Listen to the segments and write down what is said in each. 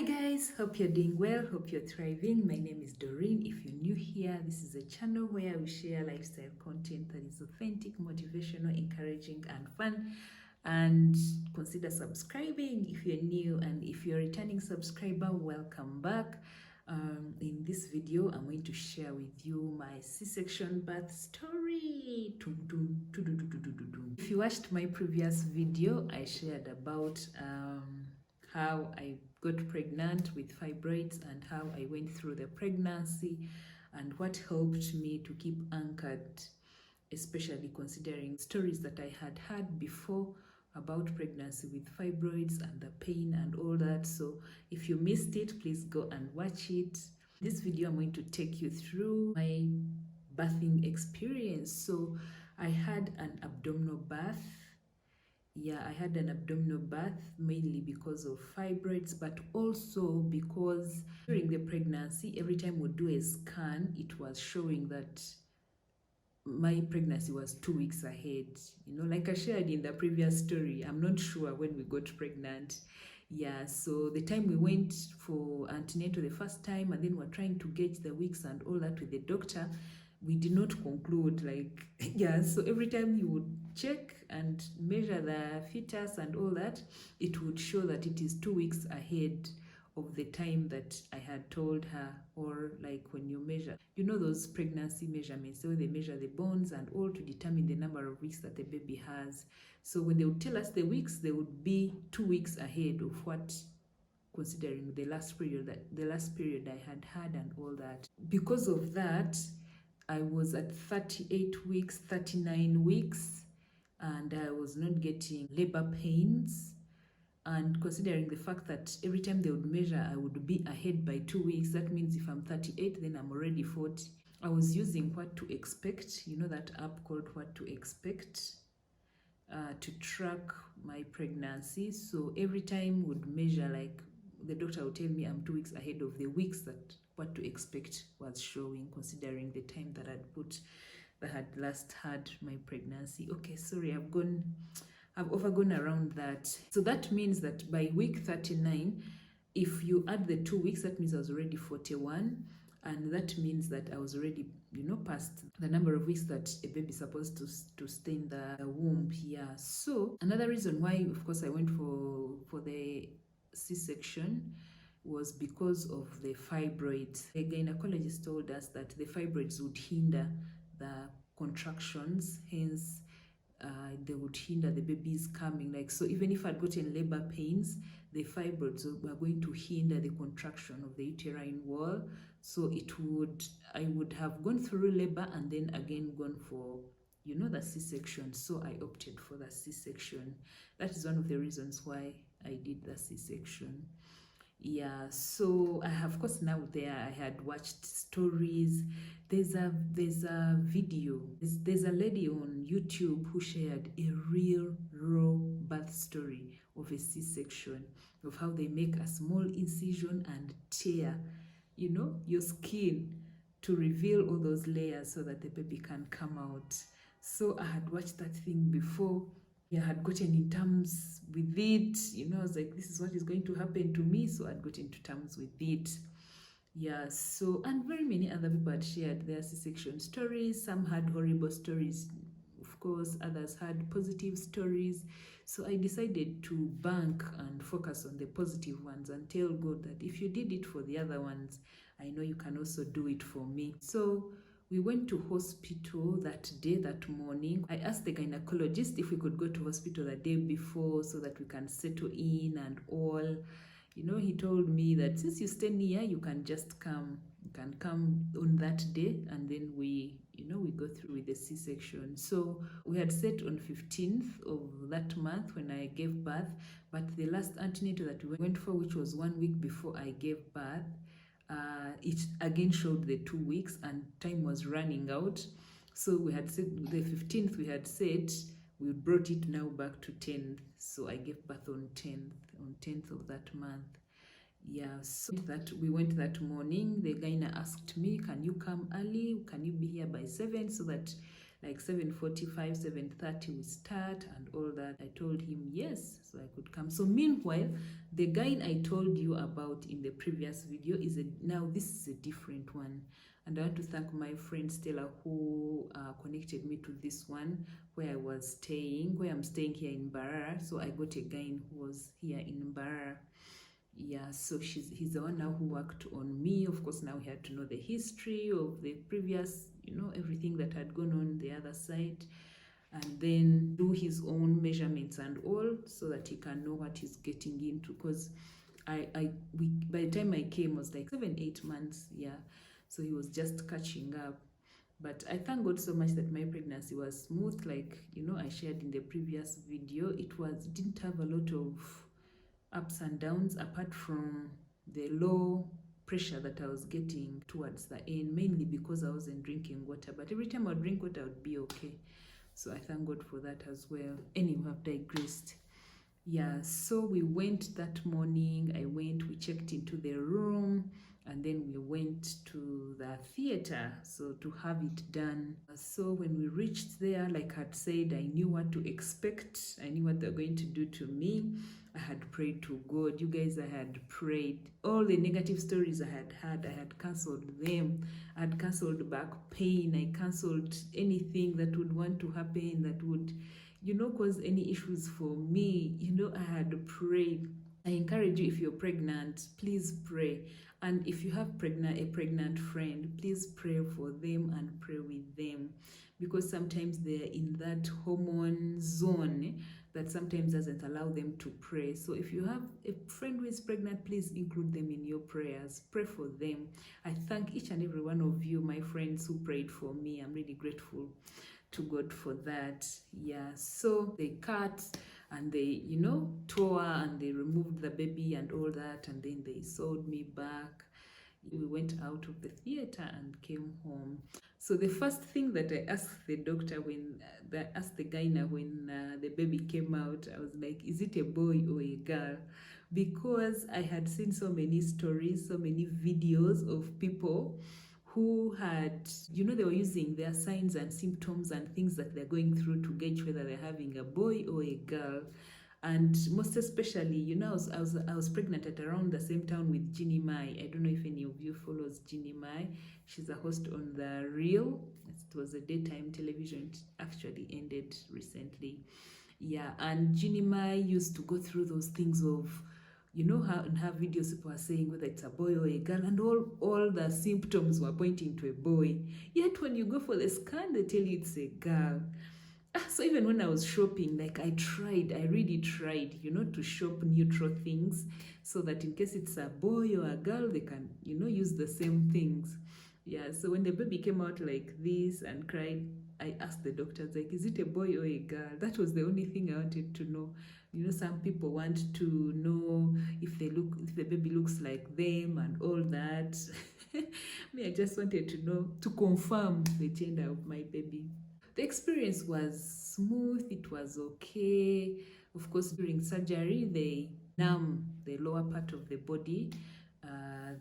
Hi guys, hope you're doing well, hope you're thriving. My name is Doreen. If you're new here, this is a channel where we share lifestyle content that is authentic, motivational, encouraging, and fun. And consider subscribing if you're new, and if you're a returning subscriber, welcome back. In this video, I'm going to share with you my C-section birth story. If you watched my previous video, I shared about how I got pregnant with fibroids and how I went through the pregnancy and what helped me to keep anchored, especially considering stories that I had had before about pregnancy with fibroids and the pain and all that. So if you missed it, please go and watch it. This video, I'm going to take you through my birthing experience. So I had an abdominal birth. I had an abdominal birth mainly because of fibroids, but also because during the pregnancy, every time we do a scan, it was showing that my pregnancy was 2 weeks ahead. Like I shared in the previous story, I'm not sure when we got pregnant. So the time we went for antenatal the first time, and then we're trying to gauge the weeks and all that with the doctor, we did not conclude, so every time you would check and measure the fetus and all that, it would show that it is 2 weeks ahead of the time that I had told her. Or like when you measure, those pregnancy measurements, so they measure the bones and all to determine the number of weeks that the baby has. So when they would tell us the weeks, they would be 2 weeks ahead of what, considering the last period I had and all that. Because of that, I was at 38 weeks, 39 weeks, and I was not getting labor pains. And considering the fact that every time they would measure, I would be ahead by 2 weeks, that means if I'm 38, then I'm already 40. I was using What to Expect, that app called What to Expect, to track my pregnancy. So every time would measure, like the doctor would tell me I'm 2 weeks ahead of the weeks that What to Expect was showing, considering the time that I had last had my pregnancy. Okay, sorry, I've overgone around that. So that means that by week 39, if you add the 2 weeks, that means I was already 41. And that means that I was already, past the number of weeks that a baby is supposed to stay in the womb here. So another reason why, of course, I went for the C-section was because of the fibroids. The gynecologist told us that the fibroids would hinder the contractions, hence they would hinder the baby's coming. So even if I'd gotten labor pains, the fibroids were going to hinder the contraction of the uterine wall. So I would have gone through labor and then again gone for, the C-section. So I opted for the C-section. That is one of the reasons why I did the C-section. So I have, of course, now I had watched stories. There's a video. There's a lady on YouTube who shared a real raw birth story of a C-section, of how they make a small incision and tear, your skin to reveal all those layers so that the baby can come out. So I had watched that thing before. I had gotten in terms with it, I was like, this is what is going to happen to me. So I'd got into terms with it. So, and very many other people had shared their C-section stories. Some had horrible stories, of course, others had positive stories. So I decided to bank and focus on the positive ones and tell God that if you did it for the other ones, I know you can also do it for me. So we went to hospital that day, that morning. I asked the gynecologist if we could go to hospital the day before so that we can settle in and all. He told me that since you stay near, you can just come. You can come on that day, and then we go through with the C-section. So we had set on 15th of that month when I gave birth, but the last antenatal that we went for, which was 1 week before I gave birth, it again showed the 2 weeks and time was running out. So we had said the 15th, we had said we brought it now back to 10th. So I gave birth on 10th of that month. So that we went that morning. The gyna asked me, can you come early? Can you be here by 7 so that like 7:45, 7:30 we start and all that. I told him yes, so I could come. So meanwhile, the guy I told you about in the previous video now this is a different one. And I want to thank my friend Stella who connected me to this one where I'm staying here in Mbarara. So I got a guy who was here in Mbarara. Yeah, so he's the one now who worked on me. Of course, now he had to know the history of the previous, everything that had gone on the other side, and then do his own measurements and all, so that he can know what he's getting into. Because by the time I came, was like 7-8 months. Yeah, so he was just catching up. But I thank God so much that my pregnancy was smooth. Like, I shared in the previous video, it didn't have a lot of ups and downs apart from the low pressure that I was getting towards the end, mainly because I wasn't drinking water. But every time I would drink water, I would be okay. So I thank God for that as well. Anyway, I've digressed. Yeah, so we went that morning. We checked into the room, and then we went to the theater, so to have it done. So when we reached there, like I'd said, I knew what to expect. I knew what they're going to do to me. I had prayed to God. You guys, I had prayed. All the negative stories I had cancelled them. I had cancelled back pain. I cancelled anything that would want to happen that would, cause any issues for me. I had prayed. I encourage you, if you're pregnant, please pray. And if you have a pregnant friend, please pray for them and pray with them. Because sometimes they're in that hormone zone that sometimes doesn't allow them to pray. So if you have a friend who is pregnant, please include them in your prayers. Pray for them. I thank each and every one of you, my friends who prayed for me. I'm really grateful to God for that. Yeah, so they cut and they, tore and they removed the baby and all that, and then they sewed me back. We went out of the theater and came home. So the first thing that I asked the doctor asked the gyna when the baby came out, I was like, is it a boy or a girl? Because I had seen so many stories, so many videos of people who had, they were using their signs and symptoms and things that they're going through to gauge whether they're having a boy or a girl. And most especially, I was pregnant at around the same time with Ginny Mai. I don't know if any of you follows Ginny Mai. She's a host on The Real. It was a daytime television. It actually ended recently. Yeah, and Ginny Mai used to go through those things of, how in her videos people are saying whether it's a boy or a girl, and all the symptoms were pointing to a boy. Yet when you go for the scan, they tell you it's a girl. So even when I was shopping, like I really tried, to shop neutral things so that in case it's a boy or a girl, they can, use the same things. Yeah, so when the baby came out like this and cried, I asked the doctors, like, is it a boy or a girl? That was the only thing I wanted to know. Some people want to know if the baby looks like them and all that. Me, I just wanted to know, to confirm the gender of my baby. The experience was smooth, it was okay. Of course, during surgery, they numb the lower part of the body.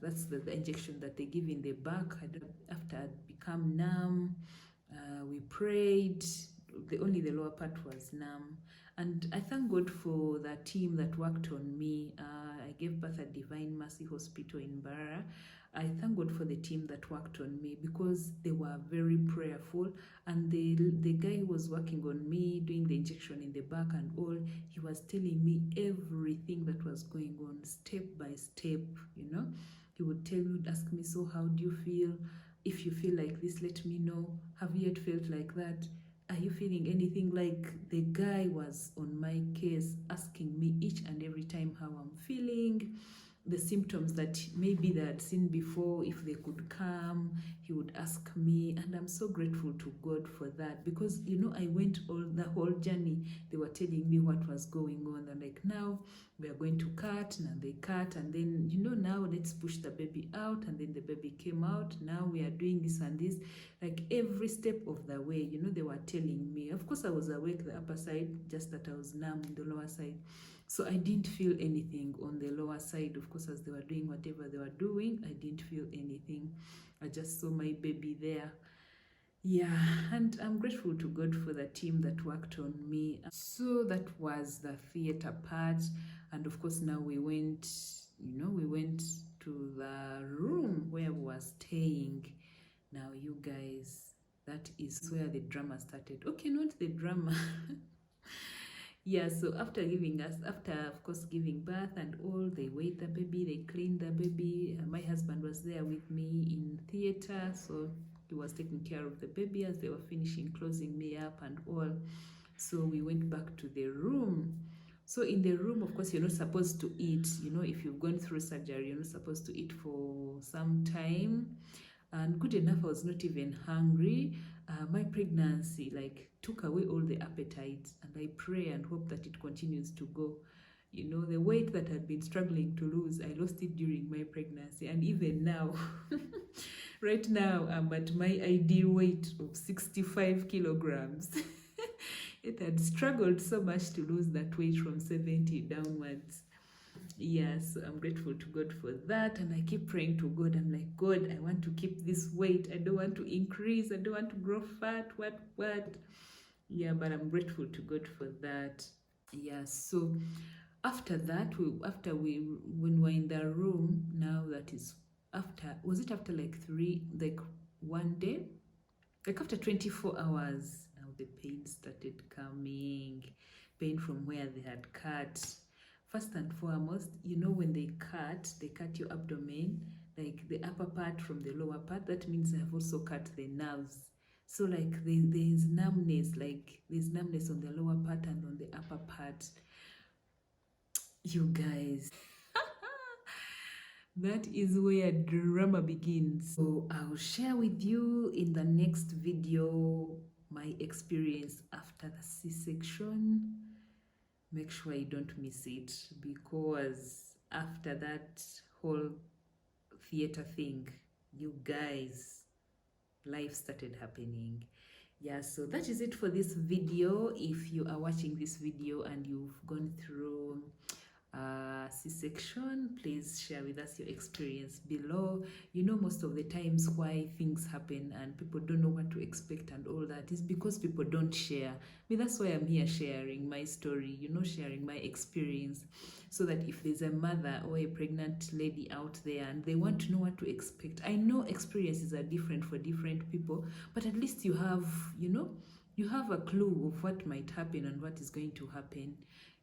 That's the injection that they give in the back. After I'd become numb, we prayed. Only the lower part was numb. And I thank God for the team that worked on me. I gave birth at Divine Mercy Hospital in Mbarara. I thank God for the team that worked on me because they were very prayerful. And the guy who was working on me, doing the injection in the back and all, he was telling me everything that was going on, step by step, He would tell me, ask me, so how do you feel? If you feel like this, let me know. Have you yet felt like that? Are you feeling anything? Like, the guy was on my case, asking me each and every time how I'm feeling, the symptoms that maybe they had seen before, if they could come, he would ask me. And I'm so grateful to God for that because, I went the whole journey. They were telling me what was going on. They're like, now we are going to cut, and they cut, and then, now let's push the baby out, and then the baby came out. Now we are doing this and this. Like, every step of the way, they were telling me. Of course, I was awake the upper side, just that I was numb in the lower side. So I didn't feel anything on the lower side. Of course, as they were doing whatever they were doing, I didn't feel anything. I just saw my baby there. Yeah, and I'm grateful to God for the team that worked on me. So that was the theater part. And of course, now we went, we went to the room where we were staying. Now, you guys, that is where the drama started. Okay, not the drama. Yeah, so after of course giving birth and all, they weighed the baby, they cleaned the baby. My husband was there with me in theater, so he was taking care of the baby as they were finishing closing me up and all. So we went back to the room. So in the room, of course, you're not supposed to eat. If you've gone through surgery, you're not supposed to eat for some time. And good enough, I was not even hungry. My pregnancy took away all the appetite, and I pray and hope that it continues to go. The weight that I'd been struggling to lose, I lost it during my pregnancy, and even now, right now, I'm at my ideal weight of 65 kilograms. It had struggled so much to lose that weight from 70 downwards. Yes, I'm grateful to God for that. And I keep praying to God. I'm like, God, I want to keep this weight. I don't want to increase. I don't want to grow fat. What? Yeah, but I'm grateful to God for that. Yeah, so after that, when we're in the room, now that is was it after like one day? Like after 24 hours, now the pain started coming. Pain from where they had cut. First and foremost, when they cut your abdomen, like the upper part from the lower part. That means they have also cut the nerves. So there's numbness, there's numbness on the lower part and on the upper part. You guys. That is where drama begins. So I'll share with you in the next video my experience after the C-section. Make sure you don't miss it, because after that whole theater thing, you guys, life started happening. Yeah, so that is it for this video. If you are watching this video and you've gone through C-section, please share with us your experience below. Most of the times why things happen and people don't know what to expect and all that is because people don't share. That's why I'm here sharing my story, sharing my experience, so that if there's a mother or a pregnant lady out there and they want to know what to expect. I know experiences are different for different people, but at least you have a clue of what might happen and what is going to happen.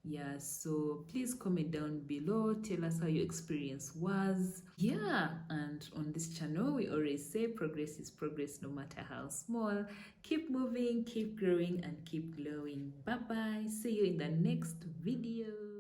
Yeah, so please comment down below, tell us how your experience was. Yeah, and on this channel we always say progress is progress, no matter how small. Keep moving, keep growing, and keep glowing. Bye bye, see you in the next video.